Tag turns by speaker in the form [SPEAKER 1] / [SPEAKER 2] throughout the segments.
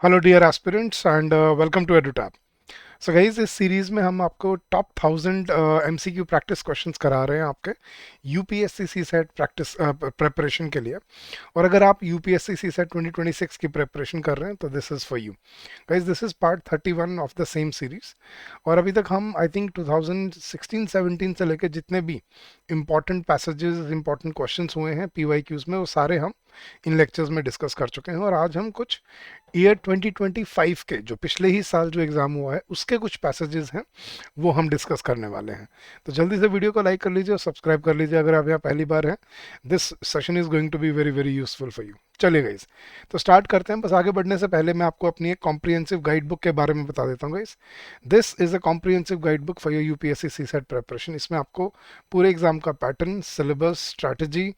[SPEAKER 1] Hello dear aspirants and welcome to Edutap. So guys इस series में हम आपको टॉप 1000 एमसीक्यू प्रैक्टिस क्वेश्चंस करा रहे हैं आपके UPSC CSAT practice preparation के लिए। और अगर आप यूपीएससी सी सेट 2026 की प्रिपरेशन कर रहे हैं तो this is for you guys. This is part 31 of the same series. और अभी तक हम आई थिंक 2016-17 से लेकर जितने भी इंपॉर्टेंट पैसेजेस इंपॉर्टेंट क्वेश्चंस हुए हैं पीवाईक्यूज में वो सारे हम इन लेक्चर्स में डिस्कस कर चुके हैं। और आज हम कुछ ईयर 2025 के जो पिछले ही साल जो एग्ज़ाम हुआ है उसके कुछ पैसेजेस हैं वो हम डिस्कस करने वाले हैं। तो जल्दी से वीडियो को लाइक कर लीजिए और सब्सक्राइब कर लीजिए अगर आप यहाँ पहली बार हैं। This session is going to be very very useful for you. चलिए गाइस, तो स्टार्ट करते हैं। बस आगे बढ़ने से पहले मैं आपको अपनी एक कॉम्प्रिहेंसिव गाइड बुक के बारे में बता देता हूँ guys. This is a comprehensive guide book for your UPSC CSAT preparation. इसमें आपको पूरे एग्जाम का पैटर्न, सिलेबस, स्ट्रैटेजी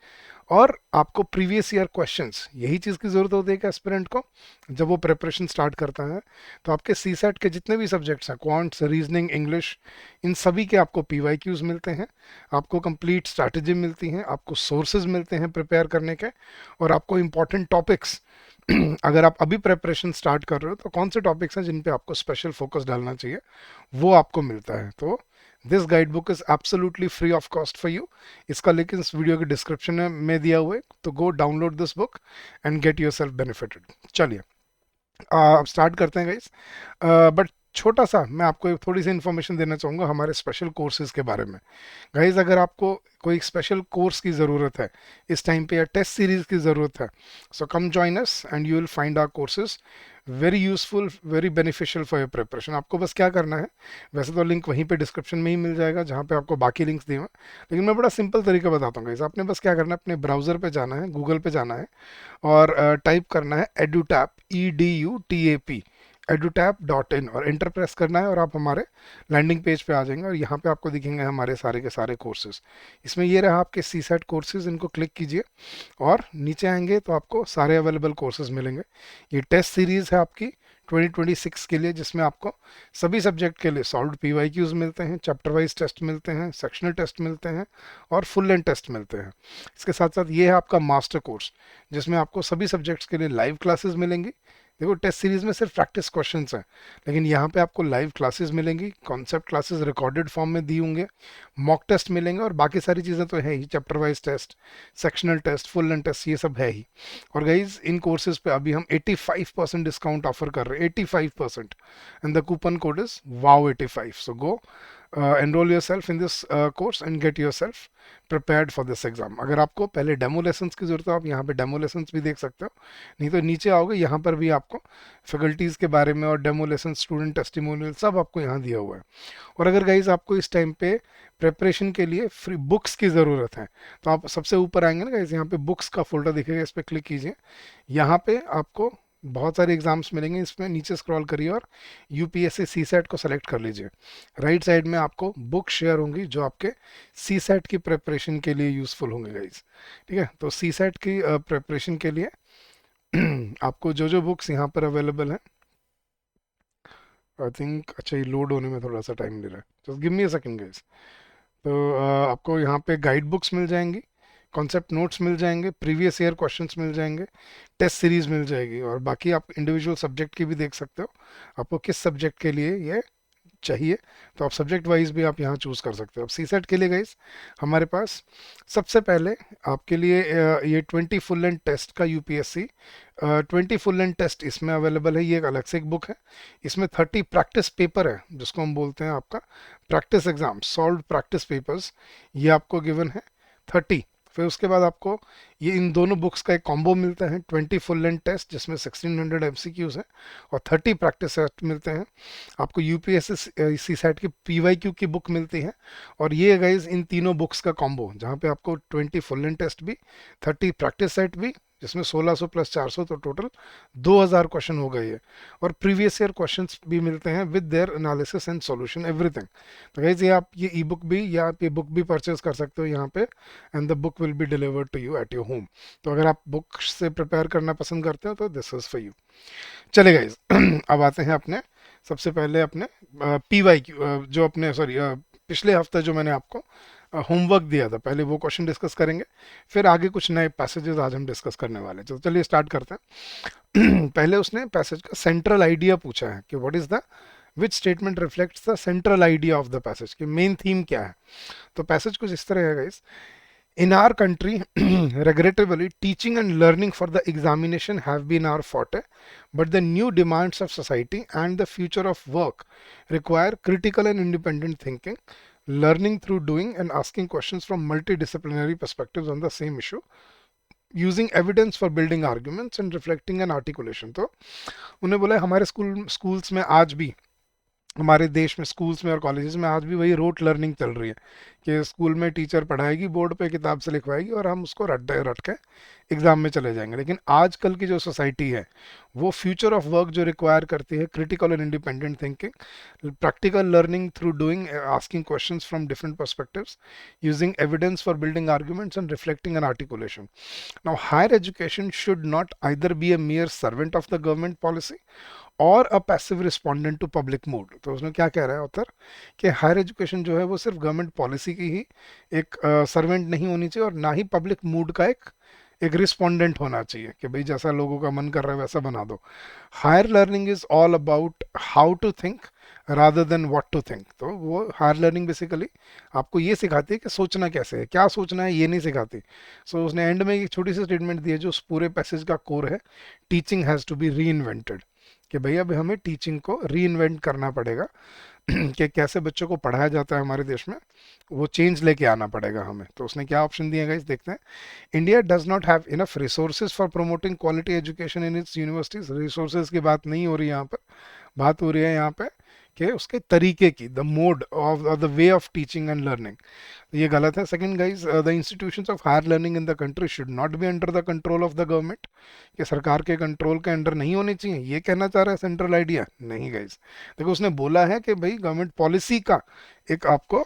[SPEAKER 1] और आपको प्रीवियस ईयर क्वेश्चंस, यही चीज़ की ज़रूरत होती है कि एस्पिरेंट को जब वो प्रिपरेशन स्टार्ट करता है तो आपके सी सेट के जितने भी सब्जेक्ट्स हैं, क्वांट्स, रीजनिंग, इंग्लिश, इन सभी के आपको पीवाईक्यूज मिलते हैं, आपको कंप्लीट स्ट्रैटेजी मिलती हैं, आपको सोर्सेज मिलते हैं प्रिपेयर करने के, और आपको इंपॉर्टेंट टॉपिक्स अगर आप अभी प्रिपरेशन स्टार्ट कर रहे हो तो कौन से टॉपिक्स हैं जिन पे आपको स्पेशल फोकस डालना चाहिए वो आपको मिलता है। तो this guide book is absolutely free of cost for you. इसका लिंक इस वीडियो के डिस्क्रिप्शन में दिया हुआ है, तो go download this book and get yourself benefited. चलिए अब स्टार्ट करते हैं गाइस। बट छोटा सा मैं आपको एक थोड़ी सी इन्फॉर्मेशन देना चाहूँगा हमारे स्पेशल कोर्सेज के बारे में। गाइज अगर आपको कोई स्पेशल कोर्स की ज़रूरत है इस टाइम पे, या टेस्ट सीरीज की ज़रूरत है, so come join us and you will find our courses very useful, very beneficial for your preparation. आपको बस क्या करना है, वैसे तो लिंक वहीं पे डिस्क्रिप्शन में ही मिल जाएगा जहाँ पे आपको बाकी लिंक्स दिए हुए हैं, लेकिन मैं बड़ा सिंपल तरीका बताता हूँ गाइस। आपने बस क्या करना है, अपने ब्राउज़र पे जाना है, गूगल पे जाना है और टाइप करना है एडुटैप, EDUTAP, edutap.in, और एंटर प्रेस करना है और आप हमारे लैंडिंग पेज पे आ जाएंगे और यहाँ पे आपको दिखेंगे हमारे सारे के सारे कोर्सेज। इसमें ये रहा आपके सी सेट कोर्सेज, इनको क्लिक कीजिए और नीचे आएंगे तो आपको सारे अवेलेबल कोर्सेज मिलेंगे। ये टेस्ट सीरीज है आपकी 2026 के लिए, जिसमें आपको सभी सब्जेक्ट के लिए सॉल्व पीवाईक्यूज मिलते हैं, चैप्टर वाइज टेस्ट मिलते हैं, सेक्शनल टेस्ट मिलते हैं और फुल लेंथ टेस्ट मिलते हैं। इसके साथ साथ ये है आपका मास्टर कोर्स, जिसमें आपको सभी सब्जेक्ट्स के लिए लाइव क्लासेस मिलेंगी। देखो टेस्ट सीरीज में सिर्फ प्रैक्टिस क्वेश्चंस हैं, लेकिन यहाँ पे आपको लाइव क्लासेस मिलेंगी, कॉन्सेप्ट क्लासेस रिकॉर्डेड फॉर्म में दी होंगे, मॉक टेस्ट मिलेंगे और बाकी सारी चीज़ें तो है ही, chapter wise test, sectional test, full length test, ये सब है ही। और गाइज इन कोर्सेज पे अभी हम 85% डिस्काउंट ऑफर कर रहे हैं, 85%, and the coupon code is WOW85। So go enroll yourself in this course and get yourself prepared for this exam। अगर आपको पहले डेमो लेसन्स की ज़रूरत है, आप यहाँ पे डेमो लेसन्स भी देख सकते हो, नहीं तो नीचे आओगे यहाँ पर भी आपको फैकल्टीज़ के बारे में और डेमो लेसन, स्टूडेंट टेस्टिमोनियल सब आपको यहाँ दिया हुआ है। और अगर गाइज आपको इस टाइम पे प्रिपरेशन के लिए फ्री बुक्स की ज़रूरत है तो आप सबसे ऊपर आएंगे ना गाइज, यहाँ पे बुक्स का फोल्डर दिखेगा, इस पर क्लिक कीजिए। यहाँ पे आपको बहुत सारे एग्जाम्स मिलेंगे, इसमें नीचे स्क्रॉल करिए और यूपीएससी सी सेट को सेलेक्ट कर लीजिए। राइट साइड में आपको बुक शेयर होंगी जो आपके सी सेट की प्रिपरेशन के लिए यूज़फुल होंगे गाइज। ठीक है, तो सी सेट की प्रिपरेशन के लिए आपको जो जो बुक्स यहाँ पर अवेलेबल हैं, आई थिंक, अच्छा ये लोड होने में थोड़ा सा टाइम ले रहा है, just give me a second guys. तो आपको यहाँ पे गाइड बुक्स मिल जाएंगी, कॉन्सेप्ट नोट्स मिल जाएंगे, प्रीवियस ईयर क्वेश्चंस मिल जाएंगे, टेस्ट सीरीज मिल जाएगी, और बाकी आप इंडिविजुअल सब्जेक्ट की भी देख सकते हो, आपको किस सब्जेक्ट के लिए ये चाहिए तो आप सब्जेक्ट वाइज भी आप यहाँ चूज़ कर सकते हो। अब सी सेट के लिए गाइस हमारे पास सबसे पहले आपके लिए ये 20 फुल लेंथ टेस्ट का यूपीएससी 20 फुल लेंथ टेस्ट इसमें अवेलेबल है। ये एक अलग से एक बुक है, इसमें 30 प्रैक्टिस पेपर है जिसको हम बोलते हैं आपका practice exam, solve practice papers, ये आपको गिवन है 30। फिर उसके बाद आपको ये इन दोनों बुक्स का एक कॉम्बो मिलता है, 20 फुल लेंथ टेस्ट जिसमें 1600 एमसीक्यूज हैं और 30 प्रैक्टिस सेट मिलते हैं। आपको यूपीएससी सी सेट की पीवाईक्यू की बुक मिलती है, और ये गाइज इन तीनों बुक्स का कॉम्बो जहाँ पे आपको 20 फुल लेंथ टेस्ट भी, 30 प्रैक्टिस सेट भी, जिसमें 1600 प्लस 400 तो टोटल 2000 क्वेश्चन हो गए हैं, और प्रीवियस ईयर क्वेश्चंस भी मिलते हैं with their analysis and solution everything. तो गाइज ये आप ये ई बुक भी या आप ये बुक भी परचेज कर सकते हो यहाँ पे, and the book will be delivered to you at your home. तो अगर आप बुक से प्रिपेयर करना पसंद करते हो तो दिस इज फॉर यू। चले गाइज अब आते हैं अपने सबसे पहले अपने पी वाई क्यू, जो अपने सॉरी पिछले हफ्ते जो मैंने आपको होमवर्क दिया था, पहले वो क्वेश्चन डिस्कस करेंगे, फिर आगे कुछ नए पैसेजेस आज हम डिस्कस करने वाले हैं। तो चलिए स्टार्ट करते हैं। पहले उसने पैसेज का सेंट्रल आइडिया पूछा है कि what is the which statement reflects the central idea of the passage, कि मेन थीम क्या है। तो पैसेज कुछ इस तरह है guys. In our country, regrettably, teaching and learning for the examination have been our forte, but the new demands of society and the future of work require critical and independent thinking, learning through doing, and asking questions from multidisciplinary perspectives on the same issue, using evidence for building arguments and reflecting an articulation. तो उन्हें बोला हमारे schools में आज भी, हमारे देश में स्कूल्स में और कॉलेजेस में आज भी वही रोट लर्निंग चल रही है कि स्कूल में टीचर पढ़ाएगी, बोर्ड पे किताब से लिखवाएगी और हम उसको रट के एग्जाम में चले जाएंगे। लेकिन आजकल की जो सोसाइटी है वो फ्यूचर ऑफ वर्क जो रिक्वायर करती है critical and independent thinking, practical learning through doing, asking questions from different perspectives, using evidence for building arguments and reflecting an articulation. Now higher education should not either be a mere servant of the government policy or a passive respondent to public mood. तो उसने क्या कह रहा है उत्तर, कि higher education जो है वो सिर्फ गवर्नमेंट पॉलिसी की ही एक सर्वेंट नहीं होनी चाहिए और ना ही पब्लिक मूड का एक रिस्पोंडेंट होना चाहिए कि भाई जैसा लोगों का मन कर रहा है वैसा बना दो। Higher learning is all about how to think rather than what to think. तो वो हायर लर्निंग बेसिकली आपको ये सिखाती है कि सोचना कैसे है, क्या सोचना है, ये नहीं सिखाती। सो उसने एंड में एक छोटी सी स्टेटमेंट दी है जो उस पूरे पैसेज का कोर है, टीचिंग हैज़ टू बी री इन्वेंटेड, कि भैया अब हमें टीचिंग को री इन्वेंट करना पड़ेगा कि कैसे बच्चों को पढ़ाया जाता है हमारे देश में, वो चेंज लेके आना पड़ेगा हमें। तो उसने क्या ऑप्शन दिए गाइस देखते हैं। India does not have enough resources for promoting quality education in its universities. Resources की बात नहीं हो रही यहाँ पर, बात हो रही है यहाँ पे कि उसके तरीके की, the mode of the way of teaching and learning. ये गलत है। Second guys, the institutions of higher learning in the country should not be under the control of the government, कि सरकार के कंट्रोल के अंडर नहीं होनी चाहिए, ये कहना चाह रहा है सेंट्रल आइडिया। नहीं गाइस, देखो उसने बोला है कि भाई गवर्नमेंट पॉलिसी का एक आपको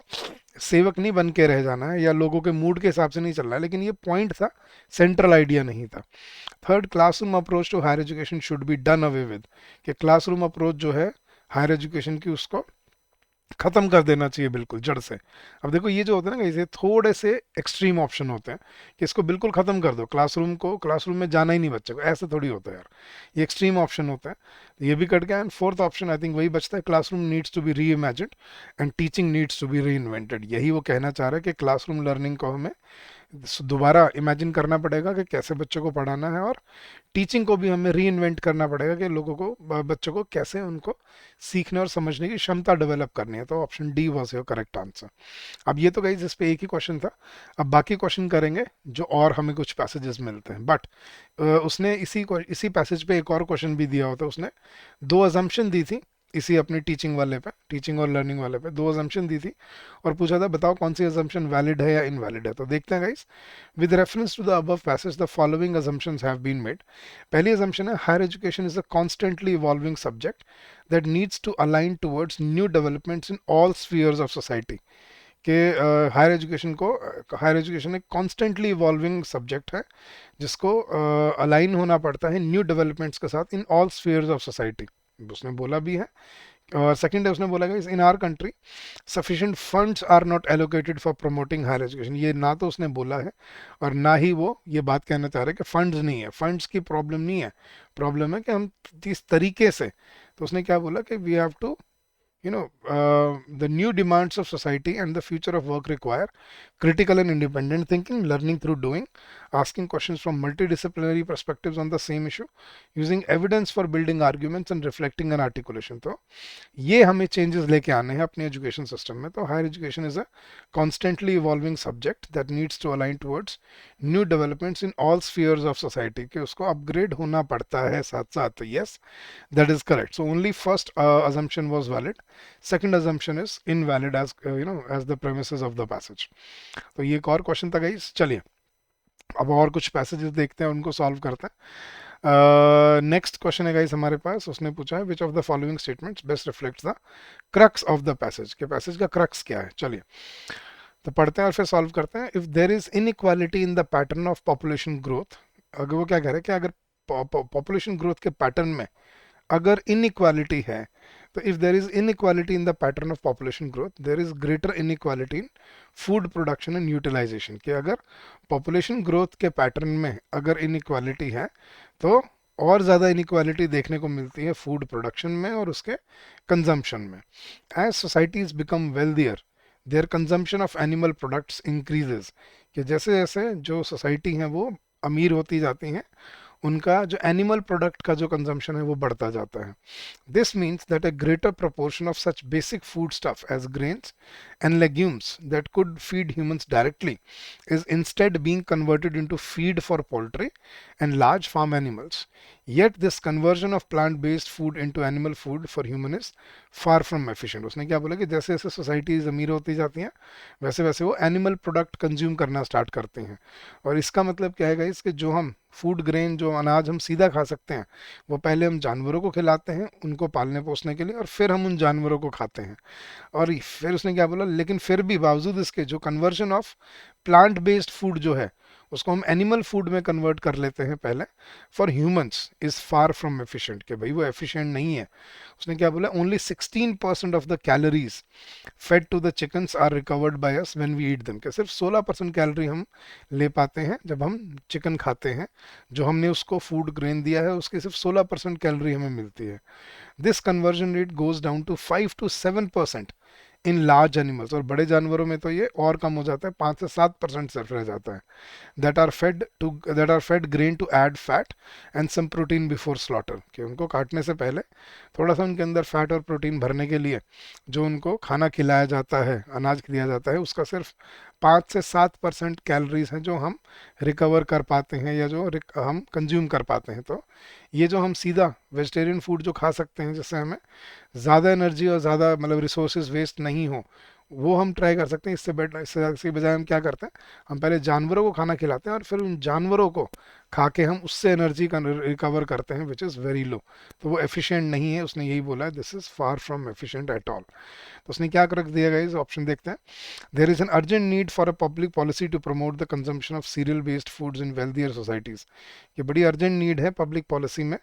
[SPEAKER 1] सेवक नहीं बन के रह जाना है या लोगों के मूड के हिसाब से नहीं चलना है, लेकिन ये पॉइंट था, सेंट्रल आइडिया नहीं था। Third, classroom approach to higher education should be done away with, कि क्लासरूम अप्रोच जो है हायर एजुकेशन की उसको खत्म कर देना चाहिए बिल्कुल जड़ से। अब देखो ये जो होता है ना, ये थोड़े से एक्सट्रीम ऑप्शन होते हैं कि इसको बिल्कुल खत्म कर दो, क्लासरूम को, क्लासरूम में जाना ही नहीं बच्चे को, ऐसे थोड़ी होता है यार, ये एक्सट्रीम ऑप्शन होता है। तो ये भी कट गया। And fourth option I think वही बचता है, classroom needs to be reimagined and teaching needs to be reinvented. यही वो कहना चाह रहा है कि क्लासरूम लर्निंग को हमें दोबारा इमेजिन करना पड़ेगा कि कैसे बच्चों को पढ़ाना है, और टीचिंग को भी हमें री इन्वेंट करना पड़ेगा कि लोगों को, बच्चों को कैसे उनको सीखने और समझने की क्षमता डेवलप करनी है। तो option D was your correct answer. अब ये तो गाइस इस पे एक ही क्वेश्चन था, अब बाकी क्वेश्चन करेंगे जो और हमें कुछ पैसेजेस मिलते हैं। बट उसने इसी पैसेज पे एक और क्वेश्चन भी दिया होता, उसने दो अजम्पशन दी थी इसी अपनी टीचिंग वाले पे, टीचिंग और लर्निंग वाले पे दो अजम्पशन दी थी और पूछा था बताओ कौन सी अजम्पशन वैलिड है या इनवैलिड है। तो देखते हैं guys. With reference to the above passage the following assumptions have been made. पहली अजम्पशन है, higher education is a constantly evolving subject that needs to align towards new developments in all spheres of society, कि higher education एक constantly evolving subject है जिसको align होना पड़ता है new developments के साथ इन ऑल स्फीयर्स ऑफ सोसाइटी, उसने बोला भी है। और सेकंड है, उसने बोला कि in our country sufficient funds are not allocated for promoting higher education. ये ना तो उसने बोला है और ना ही वो ये बात कहना चाह रहे कि फंड्स नहीं है, फंड्स की प्रॉब्लम नहीं है, प्रॉब्लम है कि हम किस तरीके से। तो उसने क्या बोला कि we have to, the new demands of society and the future of work require critical and independent thinking, learning through doing, asking questions from multidisciplinary perspectives on the same issue, using evidence for building arguments and reflecting an articulation। तो ये हमें changes लेके आने हैं अपने education system में। तो higher education is a constantly evolving subject that needs to align towards new developments in all spheres of society, कि उसको अपग्रेड होना पड़ता है साथ साथ। Yes, that is correct. So only first assumption was valid, second assumption is invalid as as the premises of the passage। तो ये एक और क्वेश्चन था गाइस। चलिए अब और कुछ पैसेजेस देखते हैं, उनको सॉल्व करते हैं। नेक्स्ट क्वेश्चन है गाइस हमारे पास, उसने पूछा है which of the following statements best reflects the crux of the passage, के पैसेज का क्रक्स क्या है। चलिए तो पढ़ते हैं और फिर सॉल्व करते हैं। If there is inequality in the pattern of population growth, अगर वो क्या कह रहे हैं कि अगर पॉपुलेशन ग्रोथ के पैटर्न में अगर इनइक्वालिटी है तो if there is inequality in the pattern of population growth there is greater inequality in food production and utilisation, कि अगर पॉपुलेशन ग्रोथ के पैटर्न में अगर इनइक्वालिटी है तो और ज़्यादा इनइक्वालिटी देखने को मिलती है फूड प्रोडक्शन में और उसके कंजम्पशन में. As societies become wealthier their consumption of animal products increases, कि जैसे जैसे जो सोसाइटी हैं वो अमीर होती जाती हैं उनका जो एनिमल प्रोडक्ट का जो कंजम्पशन है वो बढ़ता जाता है. This means that a greater proportion of such basic foodstuff as grains and legumes that could feed humans directly is instead being converted into feed for poultry and large farm animals. Yet this conversion of plant-based food into animal food for human is far from efficient. उसने क्या बोला कि जैसे जैसे societies अमीर होती जाती हैं वैसे वैसे वो एनिमल प्रोडक्ट कंज्यूम करना स्टार्ट करते हैं. और इसका मतलब क्या है इसके जो हम फूड ग्रेन जो अनाज हम सीधा खा सकते हैं वो पहले हम जानवरों को खिलाते हैं उनको पालने पोसने के लिए और फिर हम उन जानवरों को खाते हैं. और फिर उसने क्या बोला, लेकिन फिर भी बावजूद इसके जो conversion of plant based food जो है उसको हम एनिमल फूड में कन्वर्ट कर लेते हैं पहले for humans is far from efficient, कि भाई वो एफिशिएंट नहीं है. उसने क्या बोला, only 16% of the calories fed to the chickens are recovered by us when we eat them, कि सिर्फ 16% कैलोरी हम ले पाते हैं जब हम चिकन खाते हैं. जो हमने उसको फूड ग्रेन दिया है उसकी सिर्फ 16% कैलोरी हमें मिलती है. This conversion rate goes down to 5 to 7% in large animals, और बड़े जानवरों में तो ये और कम हो जाता है, 5 से 7% सिर्फ रह जाता है. That are fed grain to add fat and some protein before slaughter, कि उनको काटने से पहले थोड़ा सा उनके अंदर फैट और प्रोटीन भरने के लिए जो उनको खाना खिलाया जाता है, अनाज दिया जाता है, उसका सिर्फ 5 से 7% कैलोरीज हैं जो हम रिकवर कर पाते हैं या जो हम कंज्यूम कर पाते हैं. तो ये जो हम सीधा वेजिटेरियन फूड जो खा सकते हैं जिससे हमें ज़्यादा एनर्जी और ज़्यादा मतलब रिसोर्सेज वेस्ट नहीं हो, वो हम ट्राई कर सकते हैं. इससे बेटर इसके बजाय हम क्या करते हैं, हम पहले जानवरों को खाना खिलाते हैं और फिर उन जानवरों को खा के हम उससे एनर्जी का रिकवर करते हैं विच इज़ वेरी लो. तो वो एफिशिएंट नहीं है, उसने यही बोला है, this is far from efficient at all. तो उसने क्या कर दिया गया, इस ऑप्शन देखते हैं. There is an urgent need for a public policy to promote the consumption of cereal based foods in wealthier societies. ये बड़ी अर्जेंट नीड है पब्लिक पॉलिसी में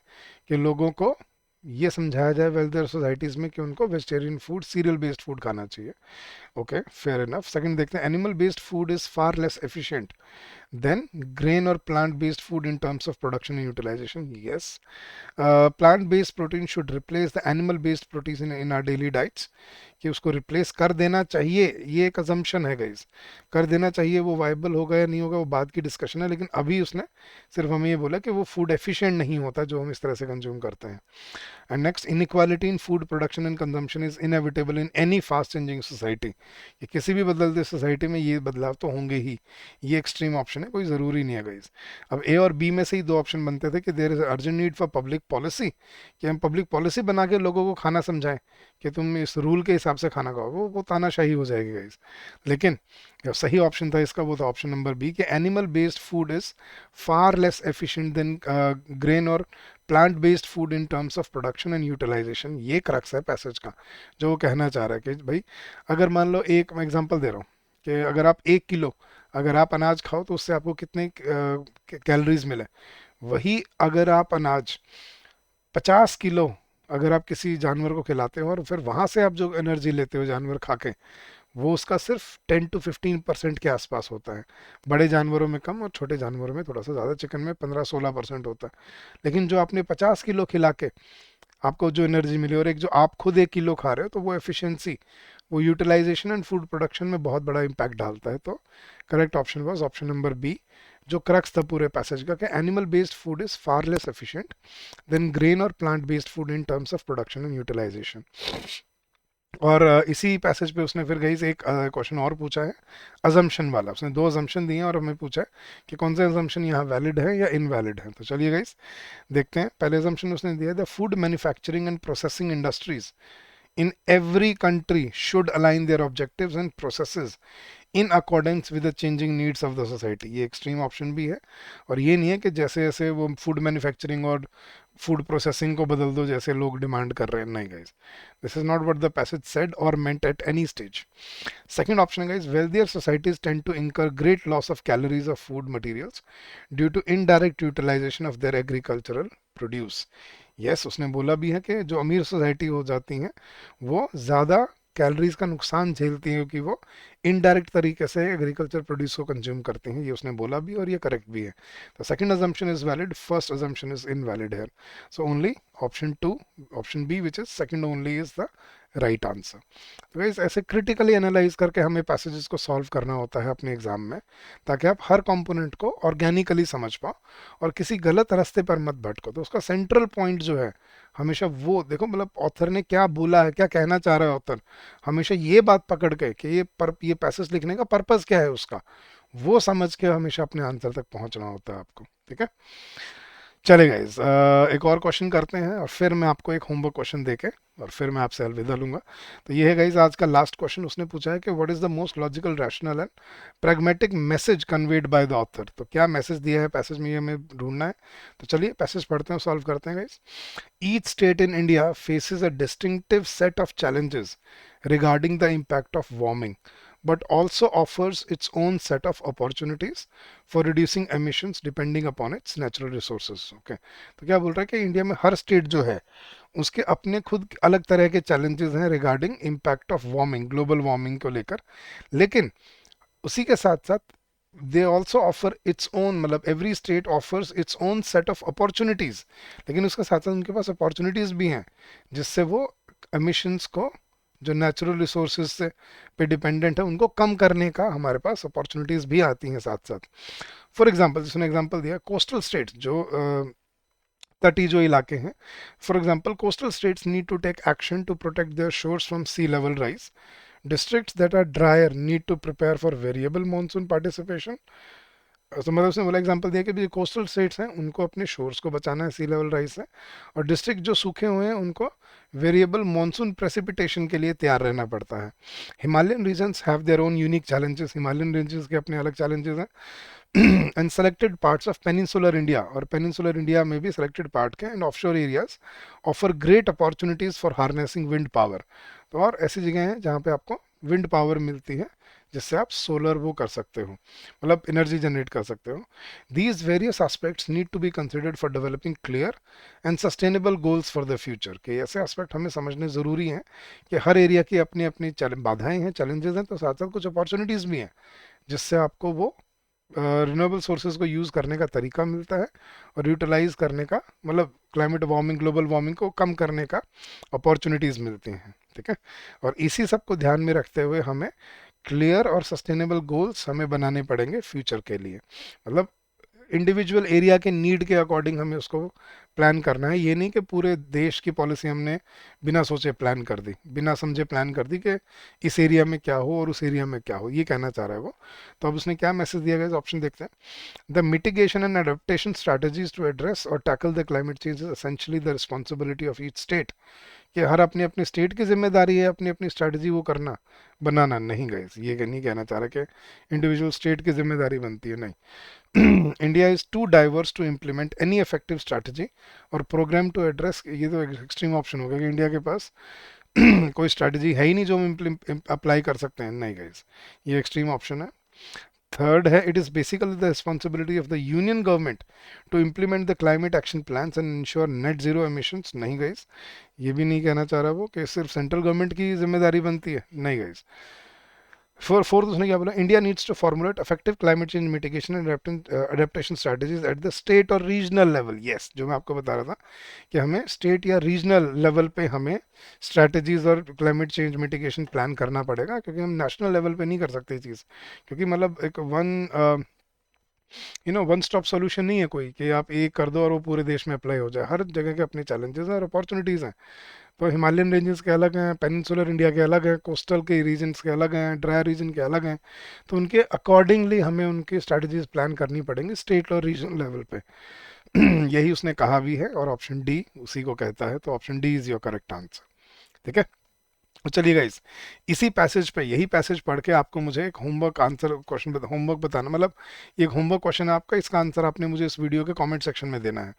[SPEAKER 1] कि लोगों को ये समझाया जाए वेल्दियर सोसाइटीज़ में कि उनको vegetarian food cereal based food खाना चाहिए. Okay, fair enough. सेकंड देखते हैं, animal based food is far less efficient than grain or plant based food in terms of production and utilization. Yes, plant based protein should replace the animal based proteins in our daily diets, कि उसको replace कर देना चाहिए. ये एक assumption है guys, कर देना चाहिए. वो वाइबल होगा या नहीं होगा वो बाद की डिस्कशन है, लेकिन अभी उसने सिर्फ हमें ये बोला कि वो फूड एफिशिएंट नहीं होता जो हम इस तरह से कंज्यूम करते हैं. And next, inequality in food production and consumption is inevitable in any fast changing society, कि किसी भी बदलते सोसाइटी में ये बदलाव तो होंगे ही. ये एक्सट्रीम ऑप्शन है, कोई ज़रूरी नहीं है गाइस. अब ए और बी में से ही दो ऑप्शन बनते थे कि there is urgent need for public policy, कि हम पब्लिक पॉलिसी बना के लोगों को खाना समझाएं कि तुम इस रूल के हिसाब से खाना खाओ, वो तानाशाही हो जाएगी गाइस. लेकिन जो सही ऑप्शन था इसका वो था ऑप्शन नंबर बी, कि animal based food is far less efficient than grain or plant based food in terms of production and utilization. ये क्रक्स है पैसेज का, जो वो कहना चाह रहा है कि भाई अगर मान लो, एक मैं एग्जांपल दे रहा हूँ कि अगर आप 1 किलो अगर आप अनाज खाओ तो उससे आपको कितने कैलोरीज मिले, वही अगर आप अनाज 50 किलो अगर आप किसी जानवर को खिलाते हो और फिर वहां से आप जो एनर्जी लेते हो जानवर खा के, वो उसका सिर्फ 10 to 15% के आसपास होता है. बड़े जानवरों में कम और छोटे जानवरों में थोड़ा सा ज़्यादा, चिकन में 15-16% होता है. लेकिन जो आपने 50 किलो खिला के आपको जो एनर्जी मिली और एक जो आप खुद 1 किलो खा रहे हो, तो वो एफिशिएंसी, वो यूटिलाइजेशन एंड फूड प्रोडक्शन में बहुत बड़ा इम्पैक्ट डालता है. तो correct option was option number B, जो क्रक्स था पूरे पैसेज का, कि animal based food is far less efficient than grain or plant based food in terms of production and utilization. और इसी पैसेज पे उसने फिर गई एक क्वेश्चन और पूछा है अजम्पशन वाला. उसने दो अजम्पशन दिए हैं और हमें पूछा है कि कौन सा अजम्पशन यहाँ वैलिड है या इनवैलिड है. तो चलिए गाइस देखते हैं. पहले अजम्पशन उसने दिया, the food manufacturing and processing industries in every country should align their objectives and processes in accordance with the changing needs of the society. ये एक्सट्रीम ऑप्शन भी है. और ये नहीं है कि जैसे जैसे वो फूड मैन्युफैक्चरिंग और फूड प्रोसेसिंग को बदल दो जैसे लोग डिमांड कर रहे हैं. नहीं guys, this is not what the passage said or meant at any stage. Second option guys, wealthier societies tend to incur great loss of calories of food materials due to indirect utilization of their agricultural produce. Yes, उसने बोला भी है कि जो अमीर society हो जाती हैं वो ज़्यादा कैलोरीज का नुकसान झेलती हैं क्योंकि वो इनडायरेक्ट तरीके से एग्रीकल्चर प्रोड्यूस को कंज्यूम करती हैं, ये उसने बोला भी और ये करेक्ट भी है। तो second assumption is valid, first assumption is invalid है। So only option two, option B which is second only is the right answer. तो गाइस ऐसे क्रिटिकली एनालाइज करके हमें पैसेजेस को सॉल्व करना होता है अपने एग्जाम में, ताकि आप हर कंपोनेंट को ऑर्गेनिकली समझ पाओ और किसी गलत रास्ते पर मत भटको। तो उसका सेंट्रल पॉइंट जो है हमेशा वो देखो, मतलब ऑथर ने क्या बोला है, क्या कहना चाह रहा है ऑथर, हमेशा ये बात पकड़ के कि ये पैसेज लिखने का पर्पस क्या है उसका, वो समझ के हमेशा अपने आंसर तक पहुंचना होता है आपको। ठीक है, चले गाइस, एक और क्वेश्चन करते हैं और फिर मैं आपको एक होमवर्क क्वेश्चन देके और फिर मैं आपसे अलविदा लूंगा। तो ये है गाइस आज का लास्ट क्वेश्चन। उसने पूछा है कि what is the most logical, rational and pragmatic message conveyed by the author. तो क्या मैसेज दिया है पैसेज में, ये हमें ढूंढना है। तो चलिए पैसेज पढ़ते हैं, सॉल्व करते हैं guys. Each state in India faces a distinctive set of challenges regarding the impact of warming, but also offers its own set of opportunities for reducing emissions depending upon its natural resources. Okay, तो क्या बोल रहा है कि India में हर state जो है उसके अपने खुद अलग तरह के चैलेंजेस हैं regarding impact of warming, global warming को लेकर, लेकिन उसी के साथ साथ they also offer its own, मतलब every state offers its own set of opportunities, लेकिन उसके साथ साथ उनके पास अपॉर्चुनिटीज भी हैं जिससे वो एमिशंस को, जो नेचुरल रिसोर्सेज से पे डिपेंडेंट है, उनको कम करने का हमारे पास अपॉर्चुनिटीज भी आती हैं साथ साथ। फॉर एग्जाम्पल, जिसने एग्जाम्पल दिया कोस्टल स्टेट्स, जो तटीय जो इलाके हैं, for example coastal states need to take action to protect their shores from sea level rise. Districts that are drier need to prepare for variable monsoon participation। तो मतलब उसने बोला एग्जांपल दिया कि जो कोस्टल स्टेट्स हैं उनको अपने शोर्स को बचाना है सी लेवल राइज से, और डिस्ट्रिक्ट जो सूखे हुए हैं उनको वेरिएबल मॉनसून प्रेसिपिटेशन के लिए तैयार रहना पड़ता है। Himalayan regions have their own unique challenges, Himalayan ranges के अपने अलग चैलेंजेस हैं। And selected parts of peninsular India, और पेनिनसुलर इंडिया में भी सेलेक्टेड पार्ट के and offshore areas offer great opportunities for harnessing wind power. तो और ऐसी जगह हैं जहाँ पे आपको विंड पावर मिलती है जिससे आप सोलर वो कर सकते हो, मतलब एनर्जी जनरेट कर सकते हो। These various aspects need to be considered for developing clear and sustainable goals for the future. के ऐसे एस्पेक्ट हमें समझने ज़रूरी हैं कि हर एरिया की अपनी अपनी बाधाएं हैं, चैलेंजेस हैं, तो साथ साथ कुछ अपॉर्चुनिटीज़ भी हैं जिससे आपको वो रिन्यूएबल सोर्सेज को यूज़ करने का तरीका मिलता है और यूटिलाइज करने का, मतलब क्लाइमेट वार्मिंग, ग्लोबल वार्मिंग को कम करने का अपॉर्चुनिटीज़ मिलती हैं। ठीक है, और इसी सब को ध्यान में रखते हुए हमें क्लियर और सस्टेनेबल गोल्स हमें बनाने पड़ेंगे फ्यूचर के लिए, मतलब इंडिविजुअल एरिया के नीड के अकॉर्डिंग हमें उसको प्लान करना है। ये नहीं कि पूरे देश की पॉलिसी हमने बिना सोचे प्लान कर दी, बिना समझे प्लान कर दी कि इस एरिया में क्या हो और उस एरिया में क्या हो, ये कहना चाह रहा है वो। तो अब उसने क्या मैसेज दिया गया, ऑप्शन देखते हैं। The mitigation and adaptation strategies to address or tackle the climate change is essentially the responsibility of each state. कि हर अपनी अपनी स्टेट की जिम्मेदारी है अपनी अपनी स्ट्रैटेजी वो करना, बनाना नहीं। गए ये नहीं कहना चाह रहा कि इंडिविजुअल स्टेट की जिम्मेदारी बनती है, नहीं। India is too diverse to implement any effective strategy और प्रोग्राम टू एड्रेस, ये तो एक्सट्रीम ऑप्शन हो गया कि इंडिया के पास कोई स्ट्रैटेजी है ही नहीं जो हम अप्लाई कर सकते हैं, नहीं गाइस, ये एक्सट्रीम ऑप्शन है। थर्ड है, it is basically the responsibility of the union government to implement the climate action plans and ensure net zero emissions, नहीं गाइस, ये भी नहीं कहना चाह रहा वो कि सिर्फ सेंट्रल गवर्नमेंट की जिम्मेदारी बनती है, नहीं गाइस। फोर्थ उसने क्या बोला, India needs to formulate effective climate change mitigation and adaptation strategies at the state और रीजनल लेवल। यस, जो मैं आपको बता रहा था कि हमें स्टेट या रीजनल लेवल पे हमें स्ट्रेटजीज और क्लाइमेट चेंज मिटिगेशन प्लान करना पड़ेगा, क्योंकि हम नेशनल लेवल पे नहीं कर सकते ये चीज़, क्योंकि मतलब एक वन स्टॉप सोल्यूशन नहीं है कोई कि आप एक कर दो और वो पूरे देश में अप्लाई हो जाए। हर जगह के अपने चैलेंजेस हैं और अपॉर्चुनिटीज़ हैं। तो हिमालयन रेंजेस के अलग हैं, पेनिनसुलर इंडिया के अलग हैं, कोस्टल के रीजन्स के अलग हैं, ड्राई रीजन के अलग हैं। तो उनके अकॉर्डिंगली हमें उनकी स्ट्रैटेजीज प्लान करनी पड़ेंगी स्टेट और रीजनल लेवल पे। यही उसने कहा भी है और ऑप्शन डी उसी को कहता है, तो option D is your correct answer. ठीक है, तो चलिए गाइस, इसी पैसेज पे, यही पैसेज पढ़ के आपको मुझे एक होमवर्क आंसर क्वेश्चन होमवर्क बताना, मतलब ये एक होमवर्क क्वेश्चन है आपका, इसका आंसर आपने मुझे इस वीडियो के कमेंट सेक्शन में देना है।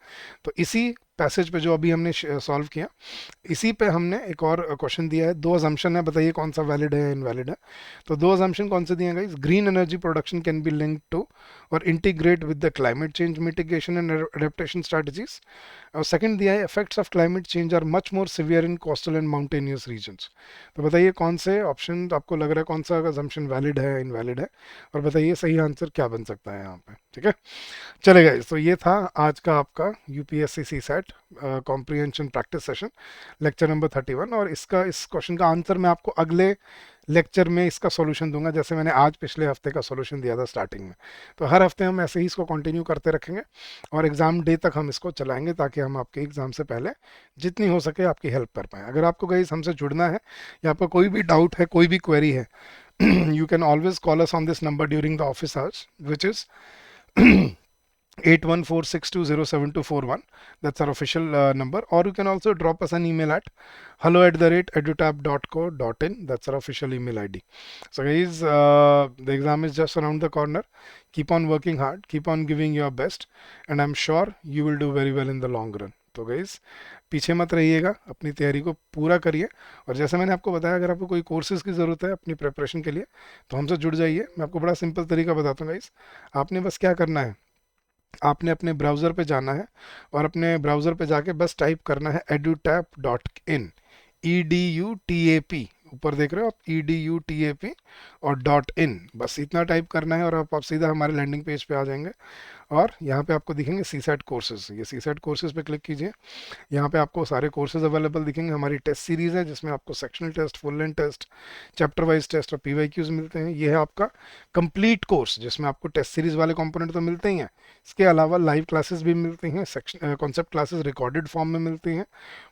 [SPEAKER 1] तो इसी पैसेज पे जो अभी हमने सॉल्व किया, इसी पे हमने एक और क्वेश्चन दिया है। दो अजम्पशन है, बताइए कौन सा वैलिड है या इनवैलिड है। तो दो अजम्पशन कौन से दिए हैं guys? Green energy production can be linked to or integrate with the climate change mitigation and adaptation strategies. और सेकंड दिया है effects of climate change are much more severe in coastal and mountainous regions. तो बताइए कौन से option आपको लग रहा है, कौन सा अजम्पशन वैलिड है इनवैलिड है, और बताइए सही आंसर क्या बन सकता है यहाँ पे। ठीक है, चलेगा। तो ये था आज का आपका UPSC CSAT comprehension practice session, lecture number 31। और इसका इस क्वेश्चन का आंसर मैं आपको अगले लेक्चर में इसका सॉल्यूशन दूंगा, जैसे मैंने आज पिछले हफ्ते का सॉल्यूशन दिया था स्टार्टिंग में। तो हर हफ्ते हम ऐसे ही इसको कंटिन्यू करते रखेंगे और एग्ज़ाम डे तक हम इसको चलाएंगे, ताकि हम आपके एग्ज़ाम से पहले जितनी हो सके आपकी हेल्प कर पाएँ। अगर आपको गाइस हमसे जुड़ना है या आपका कोई भी डाउट है, कोई भी क्वेरी है, you can always call us on this number during the office hours, which is 8146207241. That's our official number. Or you can also drop us an email at hello@edutab.co.in. That's our official email ID. So guys, the exam is just around the corner. Keep on working hard, keep on giving your best, and I'm sure you will do very well in the long run. तो guys पीछे मत रहिएगा, अपनी तैयारी को पूरा करिए। और जैसे मैंने आपको बताया, अगर आपको कोई कोर्सेज की ज़रूरत है अपनी प्रिपरेशन के लिए, तो हमसे जुड़ जाइए। मैं आपको बड़ा सिंपल तरीका बताता हूँ गाइज। आपने बस क्या करना है, आपने अपने ब्राउज़र पे जाना है और अपने ब्राउज़र पे जाके बस टाइप करना है edutap.in, EDUTAP, ऊपर देख रहे हो आप EDUTAP और .in, बस इतना टाइप करना है और आप सीधा हमारे लैंडिंग पेज पे आ जाएंगे। और यहाँ पे आपको दिखेंगे सी सेट कोर्सेज, ये सी सेट कोर्सेज पे क्लिक कीजिए। यहाँ पे आपको सारे कोर्सेज अवेलेबल दिखेंगे। हमारी टेस्ट सीरीज़ है जिसमें आपको sectional test, full length test, chapter wise test और पीवाईक्यूज मिलते हैं। ये है आपका कंप्लीट कोर्स, जिसमें आपको टेस्ट सीरीज़ वाले कंपोनेंट तो मिलते ही हैं, इसके अलावा लाइव क्लासेस भी मिलती हैं, section concept classes recorded form में मिलती हैं,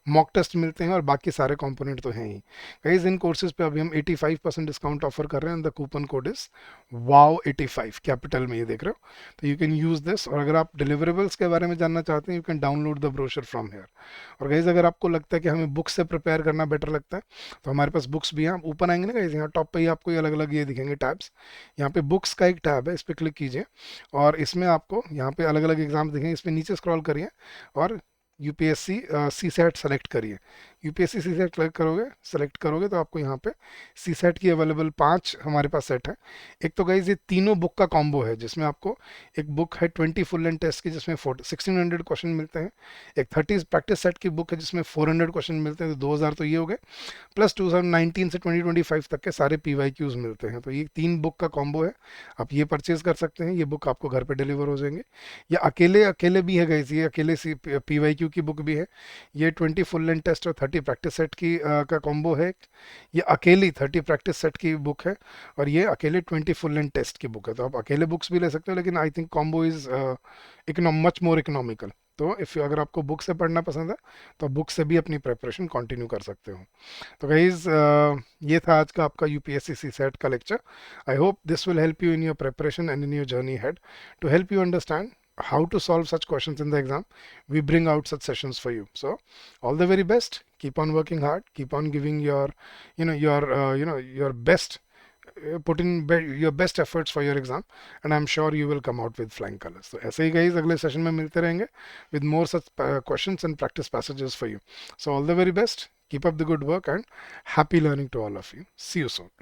[SPEAKER 1] मॉक टेस्ट मिलते हैं, और बाकी सारे कंपोनेंट तो हैं ही। गाइस इन कोर्सेज पे अभी हम 85% डिस्काउंट ऑफर कर रहे हैं। The coupon code is WOW85 capital में, ये देख रहे हो। तो यू कैन यूज़ दिस। और अगर आप डिलीवरेबल्स के बारे में जानना चाहते हैं, you can download the brochure from here. और गाइज अगर आपको लगता है कि हमें बुक्स से प्रिपेयर करना बेटर लगता है, तो हमारे पास बुक्स भी हैं। आप ऊपर आएंगे ना गाइज, यहाँ टॉप पे ही आपको ये अलग अलग ये दिखेंगे टैब्स। यहाँ पे बुक्स का एक टैब है, इस पर क्लिक कीजिए और इसमें आपको यहाँ पे अलग अलग एग्जाम दिखेंगे। इस पर नीचे स्क्रॉल करिए और यूपीएससी सी सेट सेलेक्ट करिए। यूपीएससी सी सेट सेलेक्ट करोगे तो आपको यहाँ पे सी सेट की अवेलेबल 5 हमारे पास सेट है। एक तो गाइज ये तीनों बुक का कॉम्बो है, जिसमें आपको एक बुक है 20 फुल लेंथ टेस्ट की, जिसमें 1600 क्वेश्चन मिलते हैं। एक 30 प्रैक्टिस सेट की बुक है जिसमें 400 क्वेश्चन मिलते हैं, तो 2000 तो ये हो गए, प्लस 2019 से 2025 तक के सारे पीवाईक्यूज मिलते हैं। तो ये 3 बुक का कॉम्बो है, आप ये परचेज कर सकते हैं। ये बुक आपको घर पे डिलीवर हो जाएंगे। या अकेले अकेले भी है गाइज, ये अकेले पीवाईक्यू की बुक भी है। ये 20 फुल लेंथ टेस्ट और 30 प्रैक्टिस सेट की का कॉम्बो है। ये अकेली 30 प्रैक्टिस सेट की बुक है और ये अकेले 20 फुल लेंथ टेस्ट की बुक है। तो आप अकेले बुक्स भी ले सकते हो, लेकिन I think combo is much more economical. तो इफ़ अगर आपको बुक से पढ़ना पसंद है तो बुक से भी अपनी प्रिपरेशन कंटिन्यू कर सकते हो। तो गाइज ये था आज का आपका यूपीएससी सी सेट का lecture. I hope this will help you in your preparation and in your journey ahead. To help you understand how to solve such questions in the exam, we bring out such sessions for you. So all the very best, keep on working hard, keep on giving your your best, put in your best efforts for your exam, and I'm sure you will come out with flying colors. So ऐसे ही guys अगले session में मिलते रहेंगे with more such questions and practice passages for you. So all the very best, keep up the good work, and happy learning to all of you. See you soon.